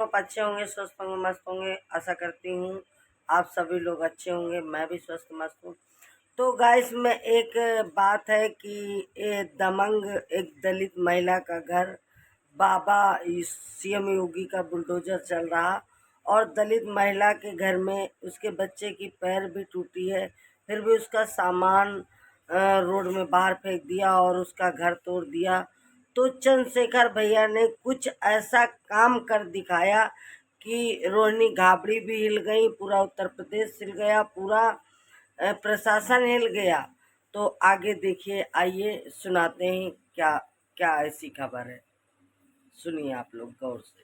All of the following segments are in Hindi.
आप अच्छे होंगे, स्वस्थ होंगे, मस्त होंगे। आशा करती हूँ आप सभी लोग अच्छे होंगे, मैं भी स्वस्थ मस्त हूँ। तो गाइस में एक बात है कि ये दमंग एक दलित महिला का घर बाबा सीएम योगी का बुलडोजर चल रहा और दलित महिला के घर में उसके बच्चे की पैर भी टूटी है, फिर भी उसका सामान रोड में बाहर फेंक दिया और उसका घर तोड़ दिया। तो चंद्रशेखर भैया ने कुछ ऐसा काम कर दिखाया कि रोहिणी घाबड़ी भी हिल गई, पूरा उत्तर प्रदेश हिल गया, पूरा प्रशासन हिल गया। तो आगे देखिए, आइए सुनाते हैं क्या क्या ऐसी खबर है, सुनिए आप लोग गौर से।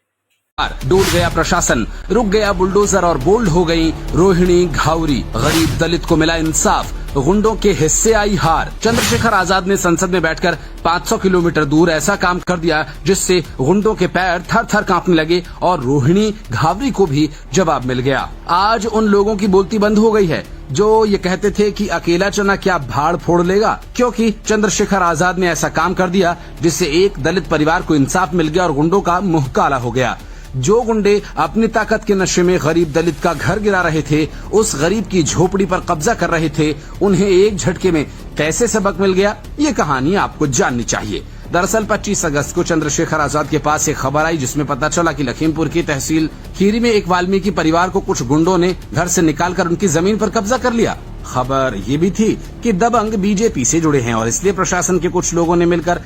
डूब गया प्रशासन, रुक गया बुलडोजर और बोल्ड हो गई रोहिणी घावरी। गरीब दलित को मिला इंसाफ, गुंडों के हिस्से आई हार। चंद्रशेखर आजाद ने संसद में बैठकर 500 किलोमीटर दूर ऐसा काम कर दिया जिससे गुंडों के पैर थर थर कांपने लगे और रोहिणी घावरी को भी जवाब मिल गया। आज उन लोगों की बोलती बंद हो गई है जो ये कहते थे कि अकेला चना क्या भाड़ फोड़ लेगा, क्योंकि चंद्रशेखर आजाद ने ऐसा काम कर दिया जिससे एक दलित परिवार को इंसाफ मिल गया और गुंडों का मुंह काला हो गया। जो गुंडे अपनी ताकत के नशे में गरीब दलित का घर गिरा रहे थे, उस गरीब की झोपड़ी पर कब्जा कर रहे थे, उन्हें एक झटके में कैसे सबक मिल गया, ये कहानी आपको जाननी चाहिए। दरअसल 25 अगस्त को चंद्रशेखर आजाद के पास एक खबर आई जिसमें पता चला कि लखीमपुर की तहसील खीरी में एक वाल्मीकि परिवार को कुछ गुंडों ने घर से निकालकर उनकी जमीन पर कब्जा कर लिया। खबर ये भी थी कि दबंग बीजेपी से जुड़े हैं और इसलिए प्रशासन के कुछ लोगों ने मिलकर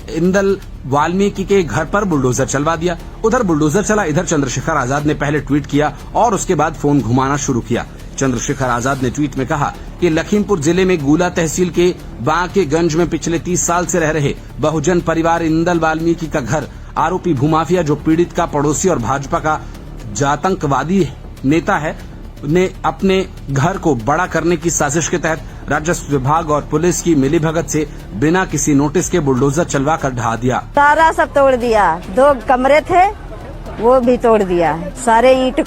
इंदल वाल्मीकि के घर पर बुलडोजर चलवा दिया। उधर बुलडोजर चला, इधर चंद्रशेखर आजाद ने पहले ट्वीट किया और उसके बाद फोन घुमाना शुरू किया। चंद्रशेखर आजाद ने ट्वीट में कहा कि लखीमपुर जिले में गुला तहसील के बांकेगंज में पिछले 30 साल से रह रहे बहुजन परिवार इंदल वाल्मीकि का घर आरोपी भूमाफिया, जो पीड़ित का पड़ोसी और भाजपा का जातंकवादी नेता है, ने अपने घर को बड़ा करने की साजिश के तहत राजस्व विभाग और पुलिस की मिलीभगत से बिना किसी नोटिस के बुलडोजर चलवा कर ढहा दिया। सारा सब तोड़ दिया, 2 कमरे थे वो भी तोड़ दिया, सारे ईंट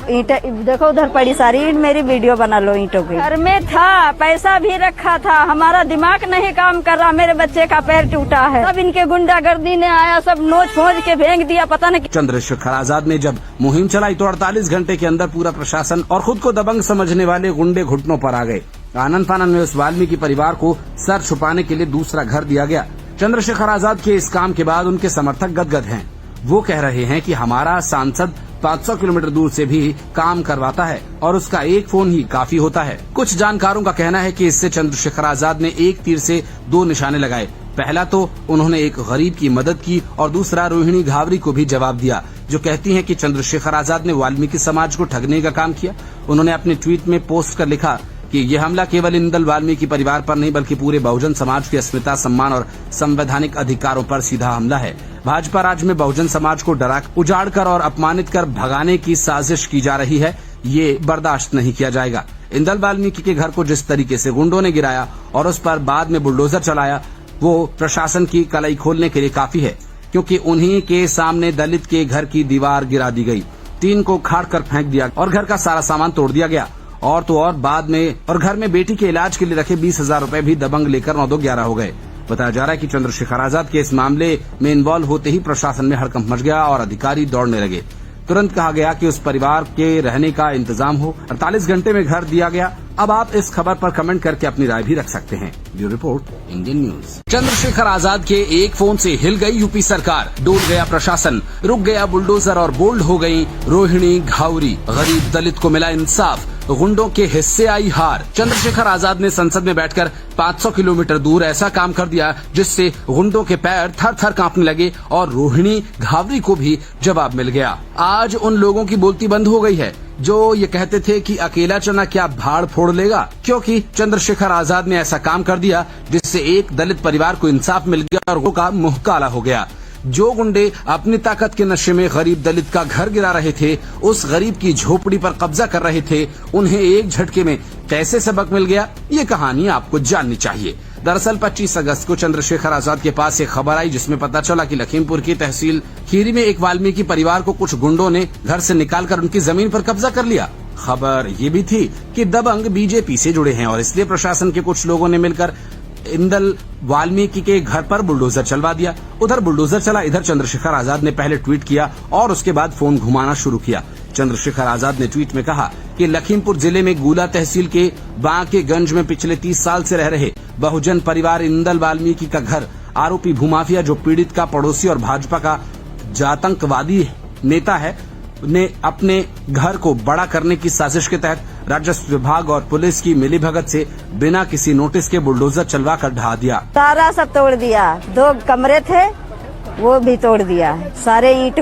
देखो उधर पड़ी सारी ईंट, मेरी वीडियो बना लो ईंटों की। घर में था, पैसा भी रखा था, हमारा दिमाग नहीं काम कर रहा, मेरे बच्चे का पैर टूटा है, सब इनके गुंडागर्दी ने आया, सब नोच फोच के फेंक दिया, पता नहीं। चंद्रशेखर आजाद ने जब मुहिम चलाई तो 48 घंटे के अंदर पूरा प्रशासन और खुद को दबंग समझने वाले गुंडे घुटनों पर आ गए। आनन फानन में उस वाल्मीकि परिवार को सर छुपाने के लिए दूसरा घर दिया गया। चंद्रशेखर आजाद के इस काम के बाद उनके समर्थक गदगद हैं। वो कह रहे हैं कि हमारा सांसद 500 किलोमीटर दूर से भी काम करवाता है और उसका एक फोन ही काफी होता है। कुछ जानकारों का कहना है कि इससे चंद्रशेखर आजाद ने एक तीर से 2 निशाने लगाए। पहला तो उन्होंने एक गरीब की मदद की और दूसरा रोहिणी घावरी को भी जवाब दिया, जो कहती हैं कि चंद्रशेखर आजाद ने वाल्मीकि समाज को ठगने का काम किया। उन्होंने अपने ट्वीट में पोस्ट कर लिखा कि यह हमला केवल इंदल वाल्मीकि परिवार पर नहीं बल्कि पूरे बहुजन समाज की अस्मिता, सम्मान और संवैधानिक अधिकारों पर सीधा हमला है। भाजपा राज में बहुजन समाज को डरा, उजाड़ कर और अपमानित कर भगाने की साजिश की जा रही है, ये बर्दाश्त नहीं किया जाएगा। इंदल वाल्मीकि के घर को जिस तरीके से गुंडों ने गिराया और उस पर बाद में बुलडोजर चलाया, वो प्रशासन की कलाई खोलने के लिए काफी है, क्योंकि उन्हीं के सामने दलित के घर की दीवार गिरा दी गई, टीन को खाड़ कर फेंक दिया और घर का सारा सामान तोड़ दिया गया। और तो और बाद में और घर में बेटी के इलाज के लिए रखे 20,000 रूपए भी दबंग लेकर 9-11 हो गए। बताया जा रहा है कि चंद्रशेखर आजाद के इस मामले में इन्वॉल्व होते ही प्रशासन में हड़कंप मच गया और अधिकारी दौड़ने लगे। तुरंत कहा गया कि उस परिवार के रहने का इंतजाम हो। 48 घंटे में घर दिया गया। अब आप इस खबर पर कमेंट करके अपनी राय भी रख सकते हैं। Bureau report, Indian news. Chandrashekhar Azad के एक फोन से हिल गई यूपी सरकार, डूब गया प्रशासन, रुक गया बुलडोजर और बोल्ड हो गई रोहिणी घावरी। गरीब दलित को मिला इंसाफ, गुंडों के हिस्से आई हार। चंद्रशेखर आजाद ने संसद में बैठकर 500 किलोमीटर दूर ऐसा काम कर दिया जिससे गुंडों के पैर थर थर कांपने लगे और रोहिणी घावरी को भी जवाब मिल गया। आज उन लोगों की बोलती बंद हो गई है जो ये कहते थे कि अकेला चना क्या भाड़ फोड़ लेगा, क्योंकि चंद्रशेखर आजाद ने ऐसा काम कर दिया जिससे एक दलित परिवार को इंसाफ मिल गया और उनका मुंह काला हो गया। जो गुंडे अपनी ताकत के नशे में गरीब दलित का घर गिरा रहे थे, उस गरीब की झोपड़ी पर कब्जा कर रहे थे, उन्हें एक झटके में कैसे सबक मिल गया, ये कहानी आपको जाननी चाहिए। दरअसल 25 अगस्त को चंद्रशेखर आजाद के पास एक खबर आई जिसमें पता चला कि लखीमपुर की तहसील खीरी में एक वाल्मीकि परिवार को कुछ गुंडों ने घर से निकालकर उनकी जमीन पर कब्जा कर लिया। खबर ये भी थी कि दबंग बीजेपी से जुड़े हैं और इसलिए प्रशासन के कुछ लोगों ने मिलकर इंदल वाल्मीकि के घर पर बुलडोजर चलवा दिया। उधर बुलडोजर चला, इधर चंद्रशेखर आजाद ने पहले ट्वीट किया और उसके बाद फोन घुमाना शुरू किया। चंद्रशेखर आजाद ने ट्वीट में कहा कि लखीमपुर जिले में गुला तहसील के बांकेगंज में पिछले 30 साल से रह रहे बहुजन परिवार इंदल वाल्मीकि का घर आरोपी भूमाफिया, जो पीड़ित का पड़ोसी और भाजपा का जातंकवादी नेता है, ने अपने घर को बड़ा करने की साजिश के तहत राजस्व विभाग और पुलिस की मिलीभगत से बिना किसी नोटिस के बुलडोजर चलवा कर ढहा दिया। सारा सब तोड़ दिया। 2 कमरे थे वो भी तोड़ दिया। सारे ईंट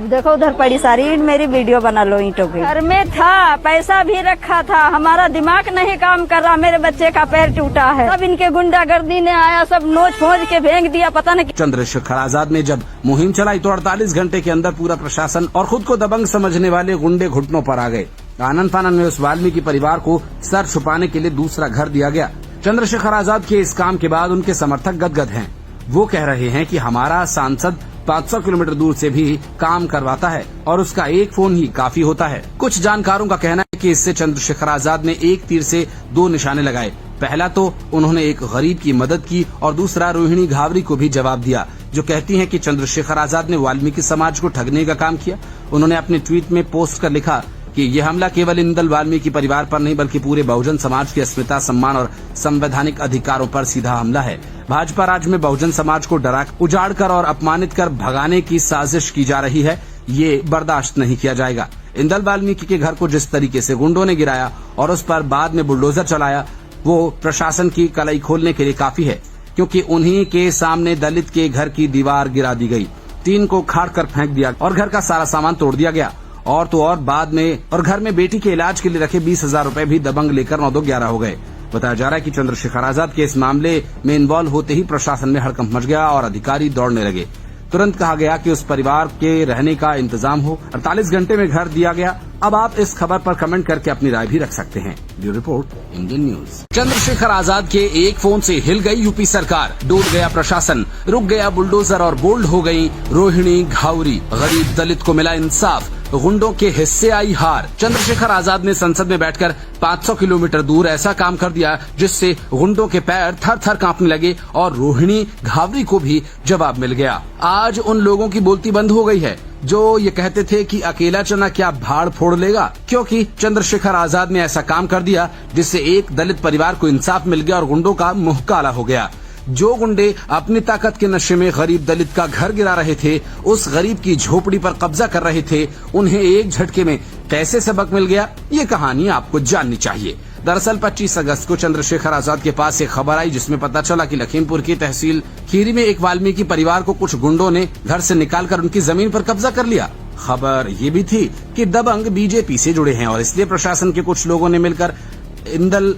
देखो उधर पड़ी सारी ईंट। मेरी वीडियो बना लो ईंटों की। घर में था, पैसा भी रखा था। हमारा दिमाग नहीं काम कर रहा। मेरे बच्चे का पैर टूटा है। सब इनके गुंडागर्दी ने आया, सब नोच फोच के फेंक दिया। पता नहीं। चंद्रशेखर आजाद ने जब मुहिम चलाई तो 48 घंटे के अंदर पूरा प्रशासन और खुद को दबंग समझने वाले गुंडे घुटनों पर आ गए। आनन फानन में उस वाल्मीकि परिवार को सर छुपाने के लिए दूसरा घर दिया गया। चंद्रशेखर आजाद के इस काम के बाद उनके समर्थक गदगद हैं। वो कह रहे हैं कि हमारा सांसद 500 किलोमीटर दूर से भी काम करवाता है और उसका एक फोन ही काफी होता है। कुछ जानकारों का कहना है कि इससे चंद्रशेखर आजाद ने एक तीर से 2 निशाने लगाए। पहला तो उन्होंने एक गरीब की मदद की और दूसरा रोहिणी घावरी को भी जवाब दिया, जो कहती हैं कि चंद्रशेखर आजाद ने वाल्मीकि समाज को ठगने का काम किया। उन्होंने अपने ट्वीट में पोस्ट कर लिखा कि यह हमला केवल इंदल वाल्मीकि परिवार पर नहीं बल्कि पूरे बहुजन समाज की अस्मिता, सम्मान और संवैधानिक अधिकारों पर सीधा हमला है। भाजपा राज्य में बहुजन समाज को डरा, उजाड़ कर और अपमानित कर भगाने की साजिश की जा रही है। ये बर्दाश्त नहीं किया जाएगा। इंदल वाल्मीकि के घर को जिस तरीके से गुंडों ने गिराया और उस पर बाद में बुलडोजर चलाया, वो प्रशासन की कलाई खोलने के लिए काफी है, क्योंकि उन्हीं के सामने दलित के घर की दीवार गिरा दी गई, टीन को उखाड़ कर फेंक दिया और घर का सारा सामान तोड़ दिया गया। और तो और बाद में और घर में बेटी के इलाज के लिए रखे 20,000 रूपए भी दबंग लेकर 9-11 हो गए। बताया जा रहा है कि चंद्रशेखर आजाद के इस मामले में इन्वॉल्व होते ही प्रशासन में हड़कंप मच गया और अधिकारी दौड़ने लगे। तुरंत कहा गया कि उस परिवार के रहने का इंतजाम हो। 48 घंटे में घर दिया गया। अब आप इस खबर पर कमेंट करके अपनी राय भी रख सकते हैं। Bureau report, Indian news. Chandrashekhar Azad के एक फोन से हिल गई यूपी सरकार, डूब गया प्रशासन, रुक गया बुलडोजर और बोल्ड हो गई रोहिणी घावरी। गरीब दलित को मिला इंसाफ, गुंडों के हिस्से आई हार। चंद्रशेखर आजाद ने संसद में बैठकर 500 किलोमीटर दूर ऐसा काम कर दिया जिससे गुंडों के पैर थर थर कांपने लगे और रोहिणी घावरी को भी जवाब मिल गया। आज उन लोगों की बोलती बंद हो गई है जो ये कहते थे कि अकेला चना क्या भाड़ फोड़ लेगा, क्योंकि चंद्रशेखर आजाद ने ऐसा काम कर दिया जिससे एक दलित परिवार को इंसाफ मिल गया और गुंडों का मुंह काला हो गया। जो गुंडे अपनी ताकत के नशे में गरीब दलित का घर गिरा रहे थे, उस गरीब की झोपड़ी पर कब्जा कर रहे थे, उन्हें एक झटके में कैसे सबक मिल गया, ये कहानी आपको जाननी चाहिए। दरअसल 25 अगस्त को चंद्रशेखर आजाद के पास एक खबर आई जिसमें पता चला कि लखीमपुर की तहसील खीरी में एक वाल्मीकि परिवार को कुछ गुंडों ने घर से निकालकर उनकी जमीन पर कब्जा कर लिया। खबर ये भी थी कि दबंग बीजेपी से जुड़े हैं और इसलिए प्रशासन के कुछ लोगों ने मिलकर इंदल